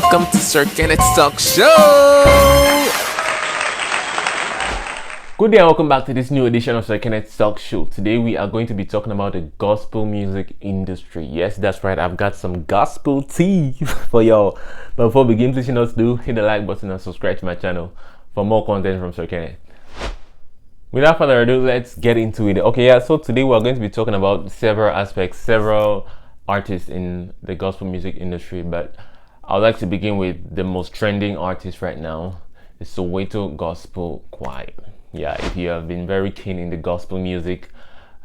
welcome to Sir-Kenneth's Talk Show. Good day and welcome back to this new edition of Sir-Kenneth's Talk Show. Today we are going to be talking about the gospel music industry. Yes, that's right. I've got some gospel tea for y'all. But before we begin, please do hit the like button and subscribe to my channel for more content from Sir-Kenneth. Without further ado, let's get into it. Okay, yeah, so today we're going to be talking about several aspects, several artists in the gospel music industry, but I'd like to begin with the most trending artist right now, the Soweto Gospel Choir. Yeah, if you have been very keen in the gospel music,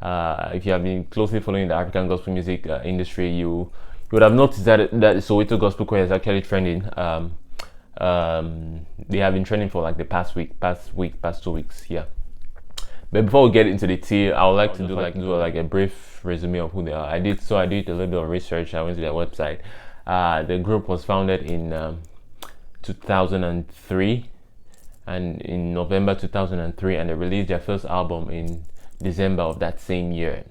if you have been closely following the African gospel music industry, you would have noticed that the Soweto Gospel Choir is actually trending. They have been trending for like the past 2 weeks. Yeah. But before we get into the tea, I would like to do a brief resume of who they are. I did a little bit of research. I went to their website. The group was founded in 2003, and in November 2003, and they released their first album in December of that same year.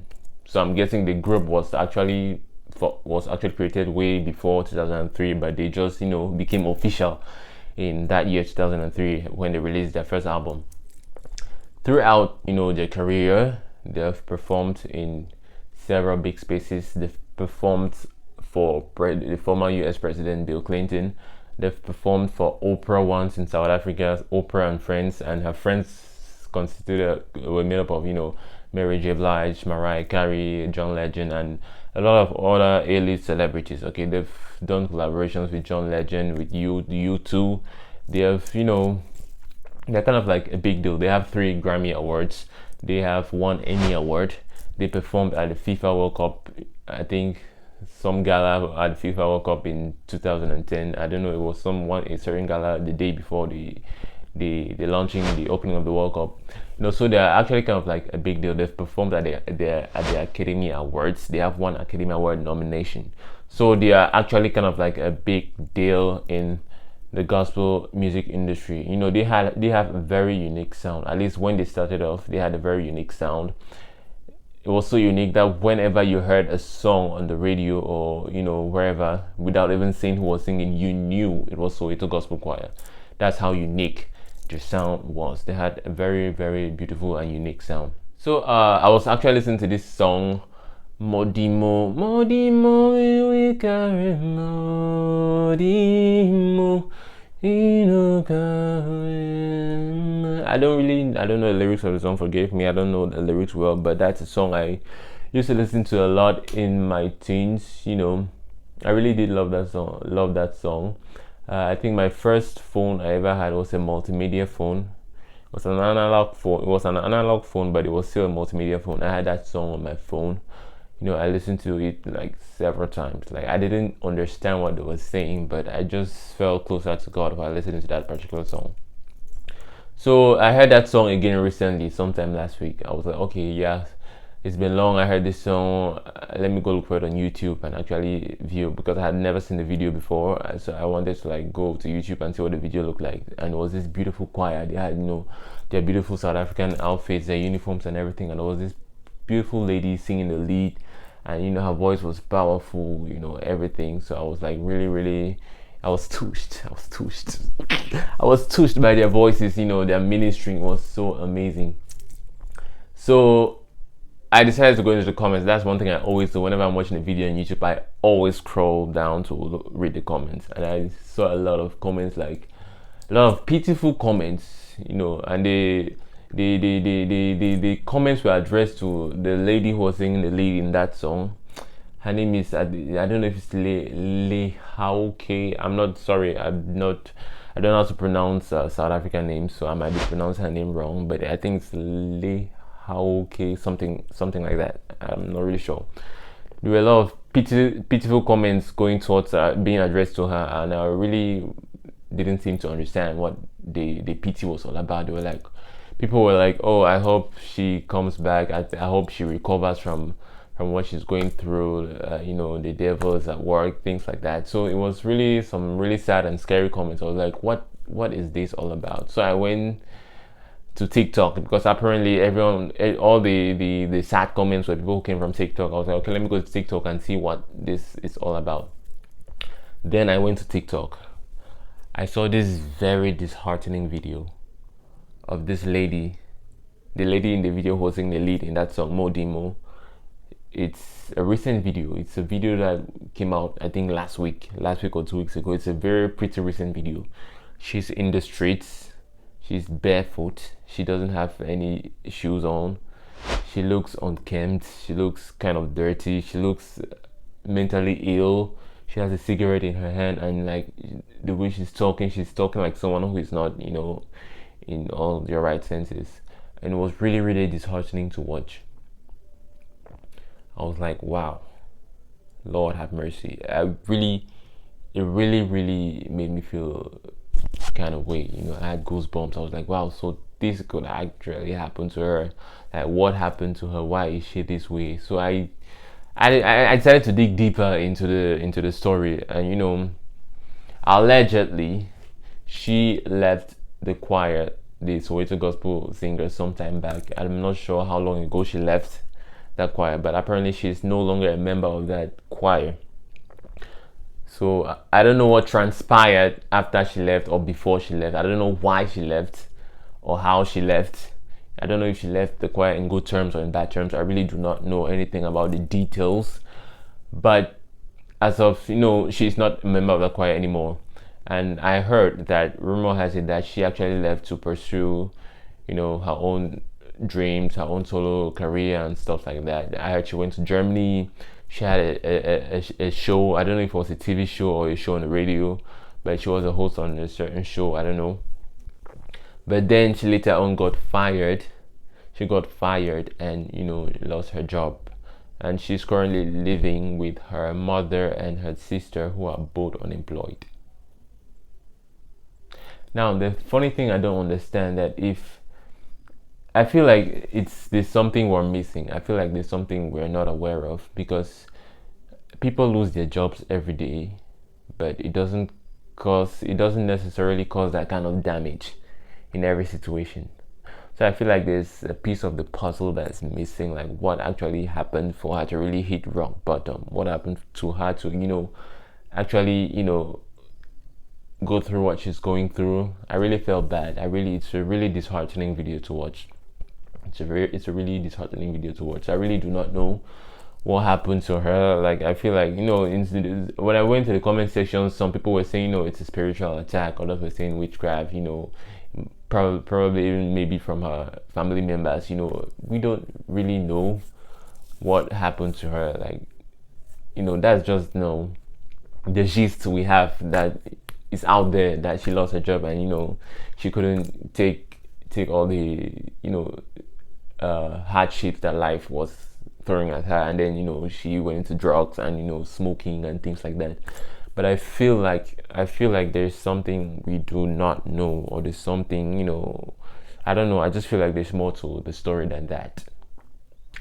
So I'm guessing the group was actually created way before 2003, but they just became official in that year 2003 when they released their first album. Throughout their career, they've performed in several big spaces. They've performed for the former US President Bill Clinton. They've performed for Oprah once in South Africa, Oprah and friends, and her friends were made up of Mary J. Blige, Mariah Carey, John Legend, and a lot of other A-list celebrities. Okay, they've done collaborations with John Legend, with U2. They have they're kind of like a big deal. They have 3 Grammy Awards. They have 1 Emmy Award. They performed at the FIFA World Cup, I think some gala at FIFA World Cup in 2010. I don't know, it was a certain gala the day before the launching, the opening of the World Cup. So they're actually kind of like a big deal. They've performed at the Academy Awards. They have 1 Academy Award nomination. So they are actually kind of like a big deal in the gospel music industry. They have a very unique sound. At least when they started off, they had a very unique sound. It was so unique that whenever you heard a song on the radio or wherever, without even saying who was singing, you knew it was Soweto Gospel Choir. That's how unique their sound was. They had a very, very beautiful and unique sound. So I was actually listening to this song, Modimo, we carry Modimo. I don't know the lyrics of the song, forgive me. I don't know the lyrics well, but that's a song I used to listen to a lot in my teens. I really did love that song. I think my first phone I ever had was a multimedia phone. It was an analog phone, but it was still a multimedia phone. I had that song on my phone. I listened to it like several times. Like, I didn't understand what they were saying, but I just felt closer to God while listening to that particular song. So I heard that song again recently, sometime last week. I was like, okay, yeah, it's been long. I heard this song. Let me go look for it on YouTube and actually view, because I had never seen the video before. So I wanted to like go to YouTube and see what the video looked like. And it was this beautiful choir. They had their beautiful South African outfits, their uniforms and everything. And there was this beautiful lady singing the lead, and her voice was powerful, everything. So I was like really, I was touched I was touched by their voices. Their ministering was so amazing. So I decided to go into the comments. That's one thing I always do whenever I'm watching a video on YouTube. I always scroll down to read the comments, and I saw a lot of comments, like a lot of pitiful comments, and the comments were addressed to the lady who was singing the lead in that song. Her name is, I don't know if it's Le Hauke. I'm not sorry. I don't know how to pronounce South African names, so I might be pronouncing her name wrong. But I think it's Le Hauke, something like that. I'm not really sure. There were a lot of pitiful comments going towards being addressed to her, and I really didn't seem to understand what the pity was all about. People were like, oh, I hope she comes back. I hope she recovers from what she's going through. The devil is at work, things like that. So it was really some really sad and scary comments. I was like, what is this all about? So I went to TikTok, because apparently all the sad comments were people who came from TikTok. I was like, okay, let me go to TikTok and see what this is all about. Then I went to TikTok. I saw this very disheartening video of this lady. The lady in the video who was singing the lead in that song, Mo Dimo. It's a recent video. It's a video that came out, I think, last week or 2 weeks ago. It's a very pretty recent video. She's in the streets. She's barefoot. She doesn't have any shoes on. She looks unkempt. She looks kind of dirty. She looks mentally ill. She has a cigarette in her hand, and like the way she's talking like someone who is not, in all their right senses. And it was really, really disheartening to watch. I was like, wow, Lord have mercy. It really, really made me feel kind of way. I had goosebumps. I was like, wow, so this could actually happen to her. Like, what happened to her? Why is she this way? So I decided to dig deeper into the story, and allegedly, she left the choir, the Soweto Gospel Singer, sometime back. I'm not sure how long ago she left that choir, but apparently she's no longer a member of that choir. So I don't know what transpired after she left or before she left. I don't know why she left or how she left. I don't know if she left the choir in good terms or in bad terms. I really do not know anything about the details. But as of, she's not a member of the choir anymore. And I heard that rumor has it that she actually left to pursue, her own dreams, her own solo career and stuff like that. I heard she went to Germany. She had a show. I don't know if it was a TV show or a show on the radio, but she was a host on a certain show. I don't know. But then she later on got fired. She got fired and, lost her job. And she's currently living with her mother and her sister, who are both unemployed. Now, the funny thing I don't understand that if I feel like there's something we're missing. I feel like there's something we're not aware of, because people lose their jobs every day, but it doesn't necessarily cause that kind of damage in every situation. So I feel like there's a piece of the puzzle that's missing, like what actually happened for her to really hit rock bottom. What happened to her to, actually, go through what she's going through. I really felt bad. It's a really disheartening video to watch. It's a really disheartening video to watch. I really do not know what happened to her. Like, I feel like, when I went to the comment section, some people were saying, it's a spiritual attack. Others were saying witchcraft, probably even maybe from her family members. We don't really know what happened to her. Like, that's just, the gist we have that is out there, that she lost her job and, she couldn't take all the, hardships that life was throwing at her, and then she went into drugs and smoking and things like that. But I feel like there's something we do not know, or there's something, I don't know. I just feel like there's more to the story than that.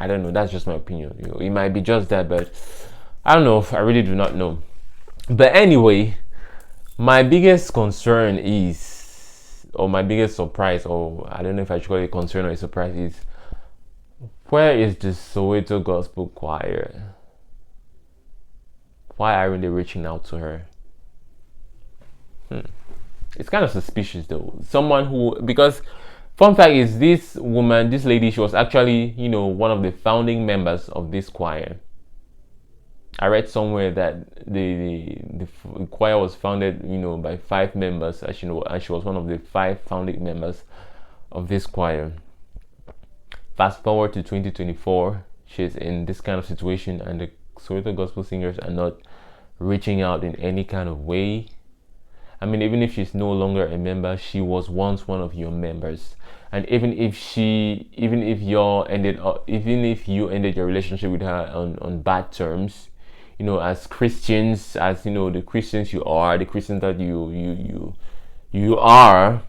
I don't know. That's just my opinion. It might be just that, but I don't know. I really do not know. But anyway, my biggest concern is, or my biggest surprise, or I don't know if I should call it concern or a surprise, is where is the Soweto Gospel Choir? Why aren't they reaching out to her? It's kind of suspicious though. Because fun fact is, this lady, she was actually, one of the founding members of this choir. I read somewhere that the choir was founded, by 5 members, and she was one of the 5 founding members of this choir. Fast forward to 2024, she's in this kind of situation, and the Soweto Gospel Singers are not reaching out in any kind of way. I mean, even if she's no longer a member, she was once one of your members. And even if you ended your relationship with her on bad terms, as Christians, as the Christians you are, the Christians that you are,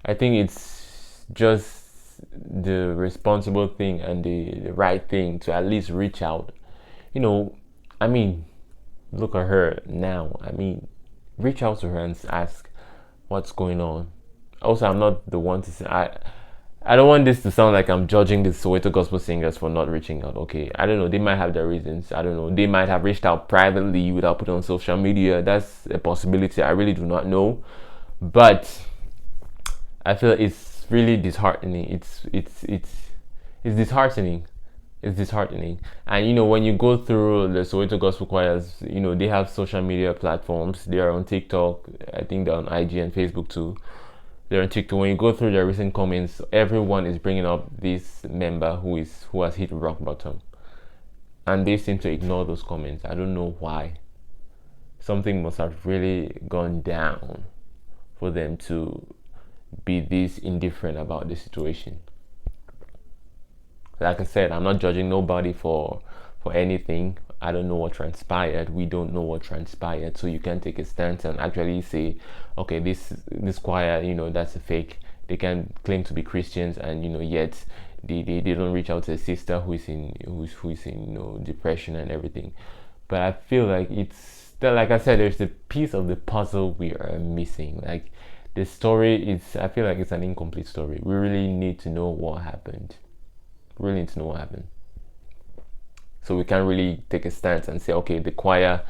I think it's just the responsible thing and the right thing to at least reach out. I mean, look at her now. I mean, reach out to her and ask what's going on. Also, I'm not the one to say, I don't want this to sound like I'm judging the Soweto gospel singers for not reaching out. Okay, I don't know. They might have their reasons. I don't know. They might have reached out privately without putting on social media. That's a possibility. I really do not know. But I feel it's really disheartening. It's disheartening. It's disheartening. And when you go through the Soweto gospel choirs, they have social media platforms. They are on TikTok. I think they're on IG and Facebook too. They're on TikTok. When you go through their recent comments, everyone is bringing up this member who has hit rock bottom, and they seem to ignore those comments. I don't know why. Something must have really gone down for them to be this indifferent about the situation. Like I said, I'm not judging nobody for anything. I don't know what transpired. We don't know what transpired, so you can take a stance and actually say, okay, this choir, that's a fake. They can claim to be Christians, and yet they don't reach out to a sister who is in depression and everything. But I feel like like I said, there's a piece of the puzzle we are missing. Like, the story I feel like it's an incomplete story. We really need to know what happened. Really need to know what happened. So we can't really take a stance and say, okay, the choir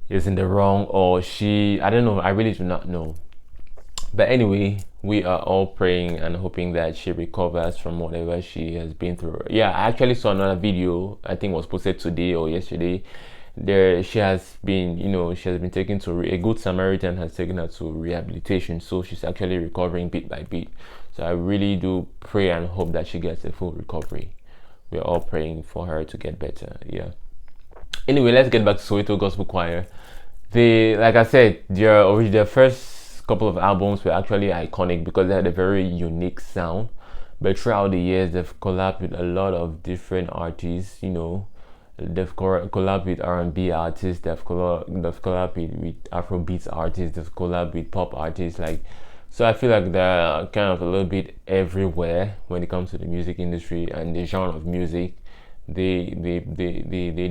is in the wrong, or I don't know. I really do not know. But anyway, we are all praying and hoping that she recovers from whatever she has been through. Yeah, I actually saw another video, I think it was posted today or yesterday. She has been taken to a good Samaritan has taken her to rehabilitation, so she's actually recovering bit by bit. So I really do pray and hope that she gets a full recovery. We're all praying for her to get better. Yeah. Anyway, let's get back to Soweto Gospel Choir. Like I said, their first couple of albums were actually iconic because they had a very unique sound. But throughout the years, they've collabed with a lot of different artists. They've collabed with R&B artists. They've collabed with Afrobeats artists. They've collabed with pop artists. So I feel like they're kind of a little bit everywhere when it comes to the music industry and the genre of music they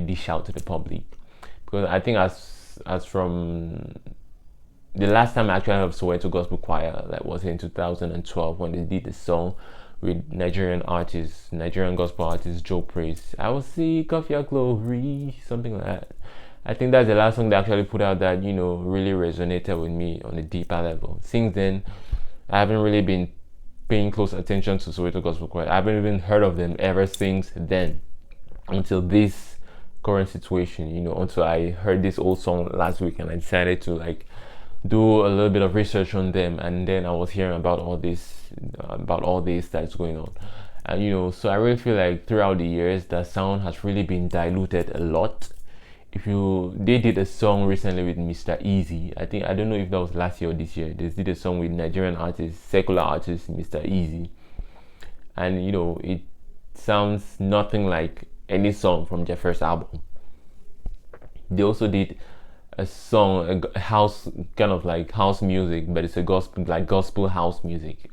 dish out to the public. Because I think as from the last time I actually heard of Soweto Gospel Choir, that was in 2012 when they did the song with Nigerian gospel artist Joe Praise. I will seek of your glory, something like that. I think that's the last song they actually put out that really resonated with me on a deeper level. Since then, I haven't really been paying close attention to Soweto Gospel Choir. I haven't even heard of them ever since then, until this current situation. Until I heard this old song last week and I decided to do a little bit of research on them, and then I was hearing about all this that's going on. And so I really feel like throughout the years the sound has really been diluted a lot. They did a song recently with Mr. Easy. I don't know if that was last year or this year. They did a song with Nigerian artist, secular artist Mr. Easy, and it sounds nothing like any song from their first album. They also did a song, a house, kind of like house music, but it's a gospel house music.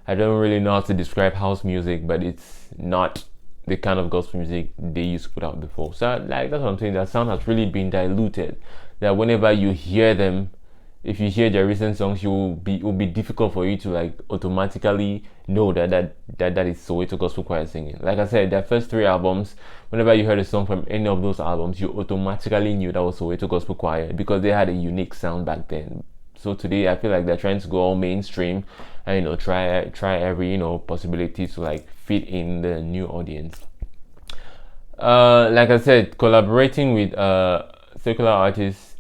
I don't really know how to describe house music, but it's not the kind of gospel music they used to put out before. So that's what I'm saying. That sound has really been diluted. That whenever you hear them, if you hear their recent songs, it will be difficult for you to automatically know that is Soweto Gospel Choir singing. Like I said, their first 3 albums, whenever you heard a song from any of those albums, you automatically knew that was Soweto Gospel Choir because they had a unique sound back then. So today, I feel like they're trying to go all mainstream and try every possibility to fit in the new audience. Like I said, collaborating with secular artists,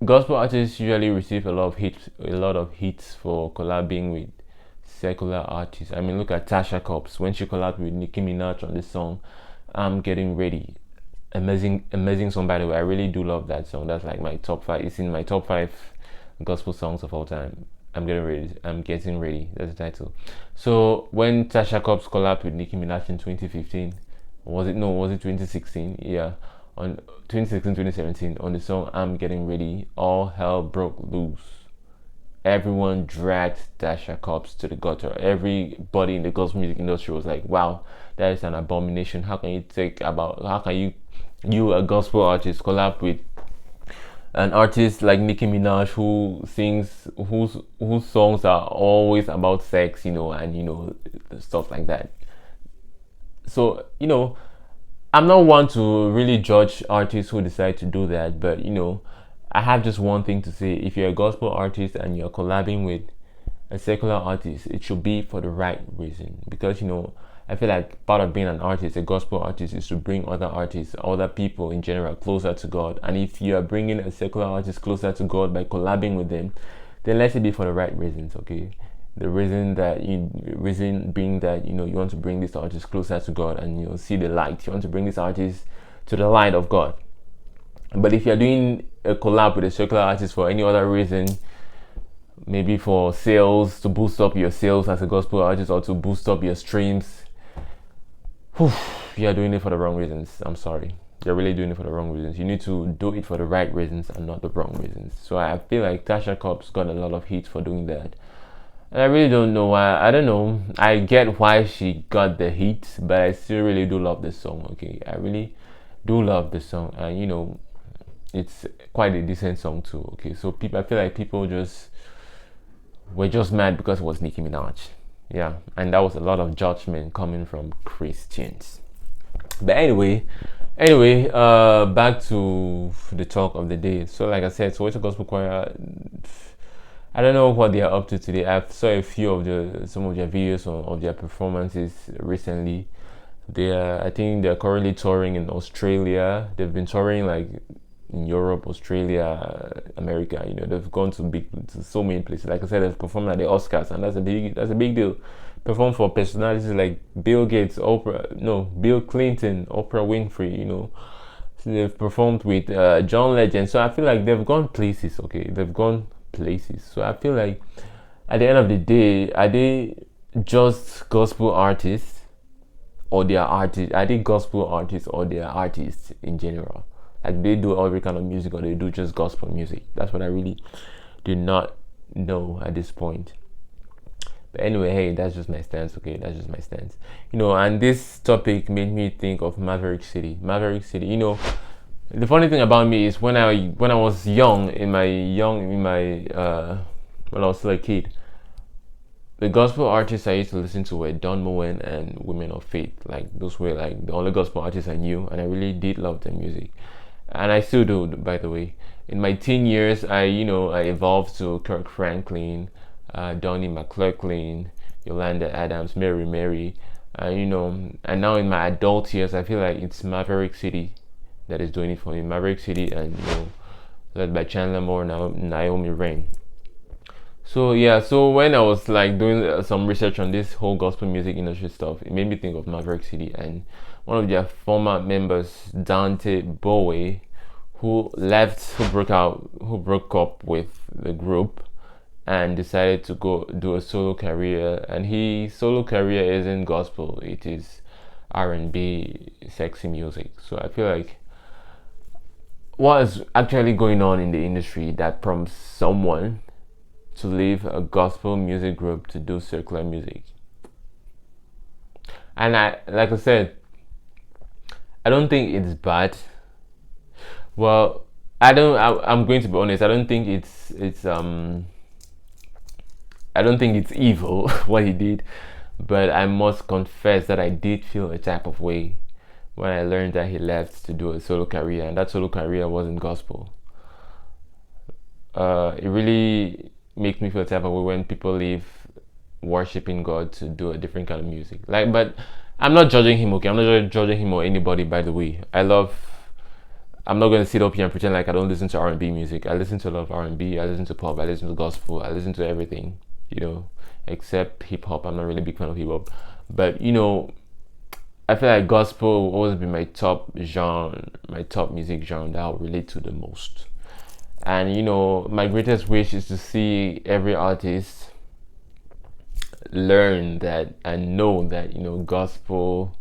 gospel artists usually receive a lot of hits for collabing with secular artists. I mean, look at Tasha Cobbs when she collabed with Nicki Minaj on the song "I'm Getting Ready." Amazing song, by the way. I really do love that song. That's my top 5. It's in my top 5 gospel songs of all time. I'm getting ready. That's the title. So when Tasha Cobbs collabed with Nicki Minaj in 2015, was it 2016? Yeah, on 2017 on the song "I'm Getting Ready," all hell broke loose. Everyone dragged Tasha Cobbs to the gutter. Everybody in the gospel music industry was like, "Wow, that is an abomination. How can you a gospel artist collab with an artist like Nicki Minaj who sings whose songs are always about sex, and stuff like that. So I'm not one to really judge artists who decide to do that, but I have just one thing to say: if you're a gospel artist and you're collabing with a secular artist, it should be for the right reason. Because I feel like part of being an artist, a gospel artist, is to bring other artists, other people in general, closer to God. And if you are bringing a secular artist closer to God by collabing with them, then let it be for the right reasons, okay? The reason being that you want to bring this artist closer to God and see the light. You want to bring this artist to the light of God. But if you're doing a collab with a secular artist for any other reason, maybe for sales, to boost up your sales as a gospel artist, or to boost up your streams, you're doing it for the wrong reasons. I'm sorry, you're really doing it for the wrong reasons. You need to do it for the right reasons and not the wrong reasons. So I feel like Tasha Cobbs got a lot of heat for doing that, and I really don't know why. I don't know. I get why she got the heat, but I still really do love this song. Okay, I really do love this song, and it's quite a decent song too. Okay, so I feel like people were just mad because it was Nicki Minaj. Yeah, and that was a lot of judgment coming from Christians. But anyway, back to the talk of the day. So like I said, Soweto Gospel Choir, I don't know what they are up to today. I saw a few of some of their videos of their performances recently. I think they're currently touring in Australia. They've been touring like in Europe, Australia, America. They've gone to so many places. Like I said, they've performed at the Oscars, and that's a big deal. Performed for personalities like Bill Gates, Bill Clinton, Oprah Winfrey. So they've performed with John Legend. So I feel like they've gone places. Okay, they've gone places. So I feel like at the end of the day, are they just gospel artists, or they are artists? Are they gospel artists, or they are artists in general? Like they do every kind of music, or they do just gospel music? That's what I really do not know at this point. But anyway, hey, that's just my stance. Okay, that's just my stance. And this topic made me think of Maverick City. The funny thing about me is when I was young, when I was still a kid, the gospel artists I used to listen to were Don Moen and Women of Faith. Like those were like the only gospel artists I knew, and I really did love their music. And I still do, by the way. In my teen years, I evolved to Kirk Franklin, Donnie McClurkin, Yolanda Adams, Mary, and now in my adult years, I feel like it's Maverick City that is doing it for me. Maverick City, and led by Chandler Moore, Naomi Rain. So yeah, so when I was like doing some research on this whole gospel music industry stuff, it made me think of Maverick City and one of their former members, Dante Bowie, who broke up with the group and decided to go do a solo career. And his solo career isn't gospel; it is R&B, sexy music. So I feel like what is actually going on in the industry that prompts someone to leave a gospel music group to do secular music? And like I said, I don't think it's bad. Well, I'm going to be honest. I don't think it's evil what he did, but I must confess that I did feel a type of way when I learned that he left to do a solo career, and that solo career wasn't gospel. It really makes me feel a type of way when people leave worshiping God to do a different kind of music. But I'm not judging him, okay? I'm not judging him or anybody, by the way. I'm not going to sit up here and pretend like I don't listen to R&B music. I listen to a lot of R&B, I listen to pop, I listen to gospel, I listen to everything, except hip-hop. I'm not really a big fan of hip-hop. But, I feel like gospel will always be my top genre, my top music genre that I'll relate to the most. And, my greatest wish is to see every artist learn that and know that gospel,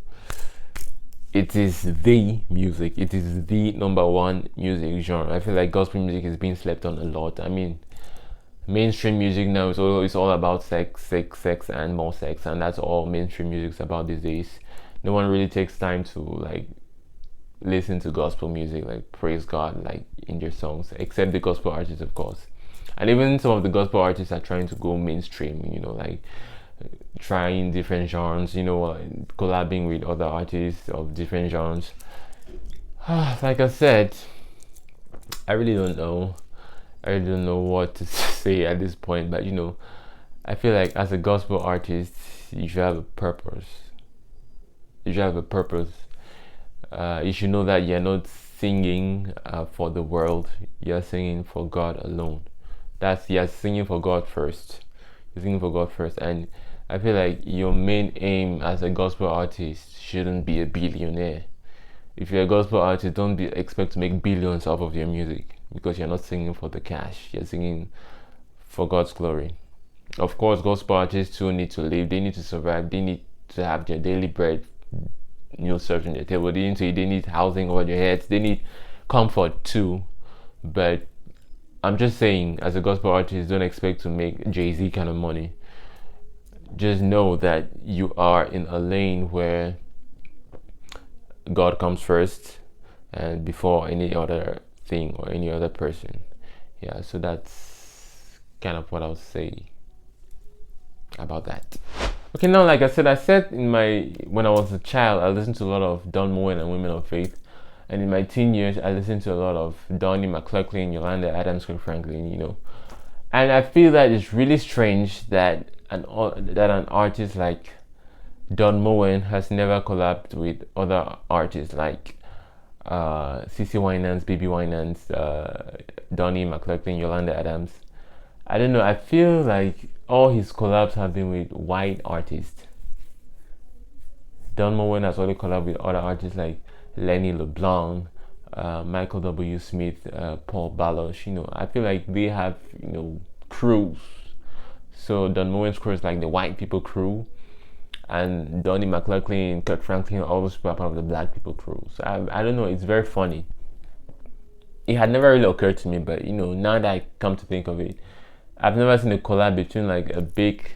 it is the music, it is the number one music genre. I feel like gospel music is being slept on a lot. I mean, mainstream music now is all about sex and more sex, and that's all mainstream music's about these days. No one really takes time to listen to gospel music, like praise God, like in their songs, except the gospel artists, of course. And even some of the gospel artists are trying to go mainstream, like trying different genres, collabing with other artists of different genres. Like I said, I really don't know. I really don't know what to say at this point, but I feel like as a gospel artist, you should have a purpose. You should have a purpose. You should know that you're not singing for the world. You're singing for God alone. You're singing for God first. You're singing for God first, and I feel like your main aim as a gospel artist shouldn't be a billionaire. If you're a gospel artist, don't expect to make billions off of your music, because you're not singing for the cash. You're singing for God's glory. Of course, gospel artists too need to live. They need to survive. They need to have their daily bread, served on their table. They need housing over their heads. They need comfort too. But I'm just saying, as a gospel artist, don't expect to make Jay-Z kind of money. Just know that you are in a lane where God comes first, and before any other thing or any other person. Yeah, so that's kind of what I'll say about that. Okay, now like I said when I was a child, I listened to a lot of Don Moen and Women of Faith, and in my teen years, I listened to a lot of Donnie McClurkin, Yolanda Adams, Kirk Franklin, and I feel that it's really strange that an artist like Don Moen has never collabed with other artists like CeCe Winans, Baby Winans, Donnie McClurkin, Yolanda Adams. I don't know, I feel like all his collabs have been with white artists. Don Moen has already collabed with other artists like Lenny LeBlanc, Michael W. Smith, Paul Baloch. I feel like they have, crews. So Don Moen's crew is like the white people crew, and Donnie McClurkin, Kirk Franklin, all those people are part of the black people crew. So I don't know, it's very funny. It had never really occurred to me, but now that I come to think of it, I've never seen a collab between like a big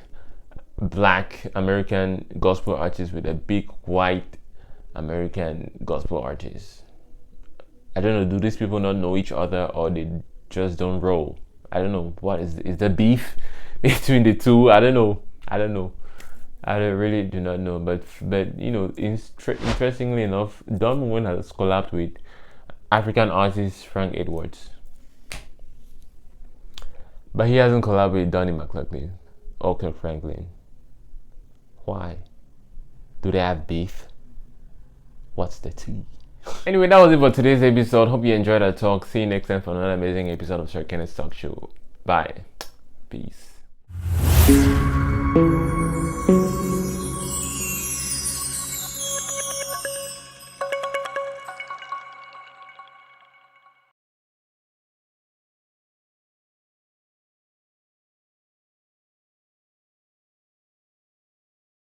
black American gospel artist with a big white American gospel artist. I don't know, do these people not know each other, or they just don't roll? I don't know. What is the beef between the two? I don't know. I really do not know. But interestingly enough, Don Moen has collabed with African artist Frank Edwards, but he hasn't collabed with Donnie McClurkin or Kirk Franklin. Why? Do they have beef? What's the tea? Anyway, that was it for today's episode. Hope you enjoyed our talk. See you next time for another amazing episode of Sir-Kenneth's Talk Show. Bye. Peace.